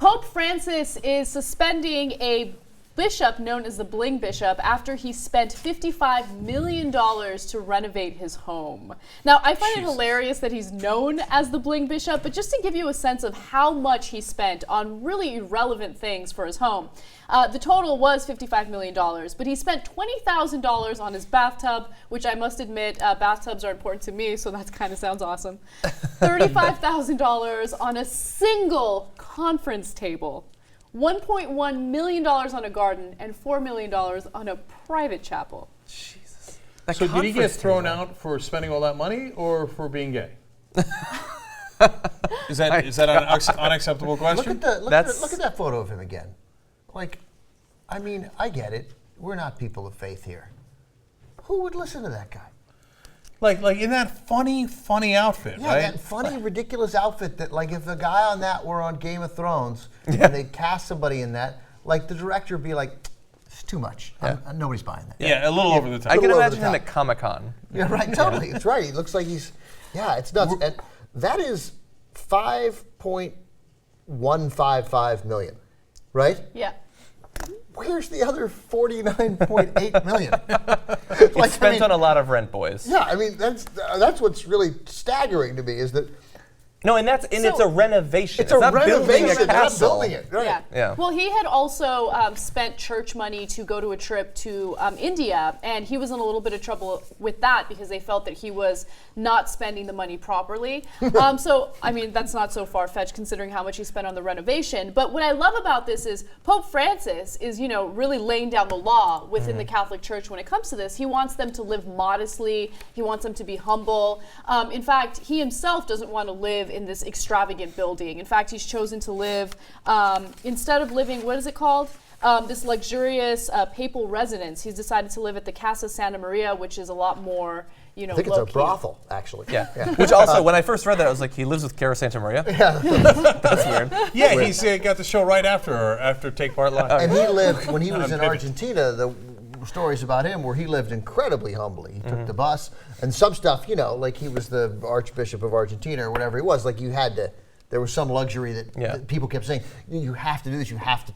Pope Francis is suspending a bishop known as the Bling bishop after he spent $55 million to renovate his home. Now, I find it hilarious that he's known as the Bling bishop, but just to give you a sense of how much he spent on really irrelevant things for his home. The total was $55 million, but he spent $20,000 on his bathtub, which I must admit, bathtubs are important to me, so that kind of sounds awesome. $35,000 on a single conference table. $1.1 million on a garden, and $4 million on a private chapel. Jesus. So did he get thrown out for spending all that money or for being gay? Is that an unacceptable question? Look at that photo of him again. Like, I mean, I get it. We're not people of faith here. Who would listen to that guy? Like in that funny outfit, yeah, right? That funny, ridiculous outfit that, like, if a guy on that were on Game of Thrones and they cast somebody in that, like, the director would be like, it's too much. Nobody's buying that. Yeah, a little over the top. I can imagine him at Comic-Con. Yeah, right, totally. It's right. He looks like it's nuts. And that is $5.155 million, right? Yeah. Where's the other $49.8 million? It's spent on a lot of rent, boys. Yeah, I mean, that's what's really staggering to me is that. No, and it's a renovation. It's not renovation. Building a castle. Not building it. Right. Yeah. Well, he had also spent church money to go to a trip to India, and he was in a little bit of trouble with that because they felt that he was not spending the money properly. So, I mean, that's not so far-fetched considering how much he spent on the renovation. But what I love about this is Pope Francis is, really laying down the law within the Catholic Church when it comes to this. He wants them to live modestly. He wants them to be humble. In fact, he himself doesn't want to live in this extravagant building. In fact, he's chosen to live, instead of living, what is it called? This luxurious papal residence. He's decided to live at the Casa Santa Maria, which is a lot more, I think it's a brothel, actually. Yeah. Which also, when I first read that, I was like, he lives with Cara Santa Maria? Yeah. That's weird. Yeah, he's got the show right after Take Part Live. And he lived, when he was in Argentina, the stories about him where he lived incredibly humbly. He took the bus, and some stuff, like he was the Archbishop of Argentina or whatever he was, like there was some luxury that people kept saying, you have to do this, we have to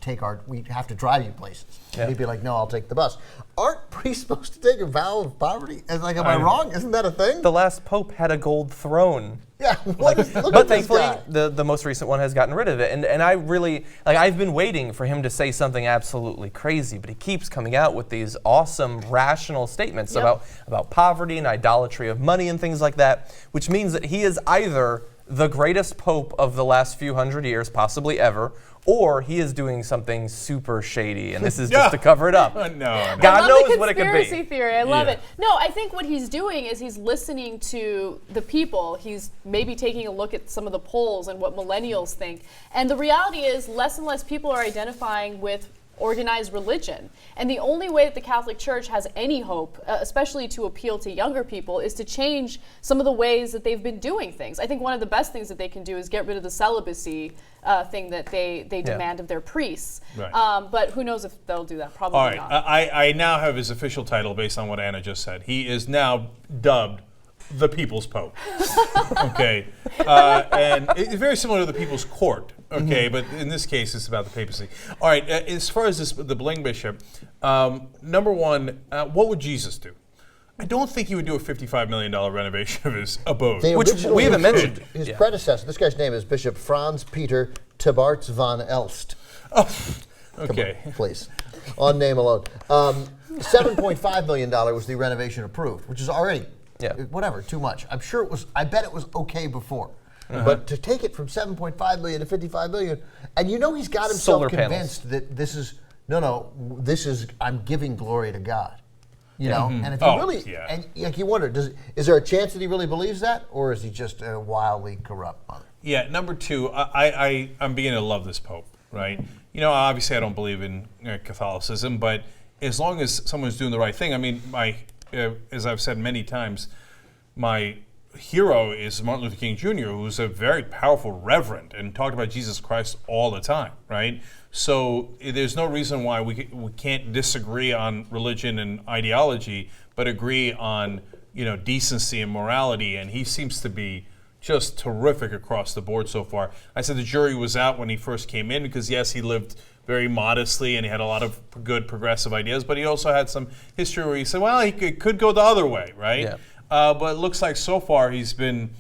drive you places. Yeah. And he'd be like, no, I'll take the bus. Aren't priests supposed to take a vow of poverty? And am I wrong? Isn't that a thing? The last pope had a gold throne. Yeah, but thankfully, the most recent one has gotten rid of it. And I really, I've been waiting for him to say something absolutely crazy, but he keeps coming out with these awesome, rational statements about poverty and idolatry of money and things like that, which means that he is either the greatest pope of the last few hundred years, possibly ever, or he is doing something super shady, and this is just to cover it up. No. God knows what it could be. Conspiracy theory, I love it. No, I think what he's doing is he's listening to the people. He's maybe taking a look at some of the polls and what millennials think. And the reality is less and less people are identifying with organized religion. And the only way that the Catholic Church has any hope, especially to appeal to younger people, is to change some of the ways that they've been doing things. I think one of the best things that they can do is get rid of the celibacy thing that they demand of their priests. Right. But who knows if they'll do that? Probably not. All right, I now have his official title based on what Anna just said. He is now dubbed the People's Pope. Okay. And it's very similar to the People's Court. Okay, but in this case, it's about the papacy. All right, as far as the Bling bishop, number one, what would Jesus do? I don't think he would do a $55 million renovation of his abode. Which we haven't mentioned. His predecessor, this guy's name is Bishop Franz-Peter Tebartz-van Elst. Oh, okay. On, please. On name alone. $7.5 million was the renovation approved, which is already, whatever, too much. I bet it was okay before. But to take it from 7.5 million to 55 million, and he's got himself convinced that this is I'm giving glory to God, And if he really, and you wonder, is there a chance that he really believes that, or is he just a wildly corrupt mother? Yeah. Number two, I'm beginning to love this Pope, right? Obviously I don't believe in Catholicism, but as long as someone's doing the right thing, I mean, as I've said many times, my hero is Martin Luther King Jr., who's a very powerful reverend and talked about Jesus Christ all the time, right? So there's no reason why we can't disagree on religion and ideology, but agree on decency and morality. And he seems to be just terrific across the board so far. I said the jury was out when he first came in because, yes, he lived very modestly and he had a lot of good progressive ideas, but he also had some history where he said, well, he could go the other way, right? Yeah. But it looks like so far he's been,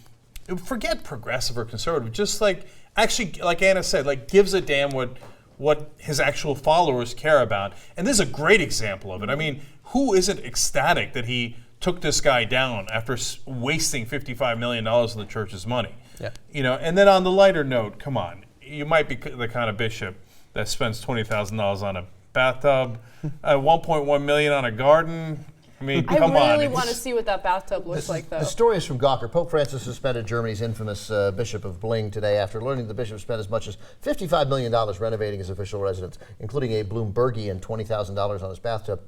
forget progressive or conservative, just like, actually, like Anna said, like gives a damn what his actual followers care about. And this is a great example of it. I mean, who isn't ecstatic that he took this guy down after wasting $55 million of the church's money? Yeah. You know, and then on the lighter note, come on, you might be the kind of bishop that spends $20,000 on a bathtub, $1.1 million on a garden. I mean, come on. I really want to see what that bathtub looks like, though. The story is from Gawker. Pope Francis suspended Germany's infamous Bishop of Bling today after learning the bishop spent as much as $55 million renovating his official residence, including a Bloombergian $20,000 on his bathtub.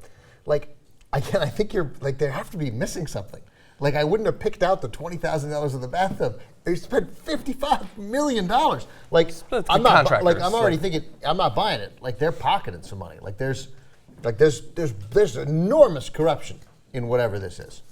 Like, again, I think you're like they have to be missing something. Like, I wouldn't have picked out the $20,000 of the bathtub. They spent $55 million. Like, I'm already thinking I'm not buying it. Like, they're pocketing some money. Like, there's enormous corruption in whatever this is.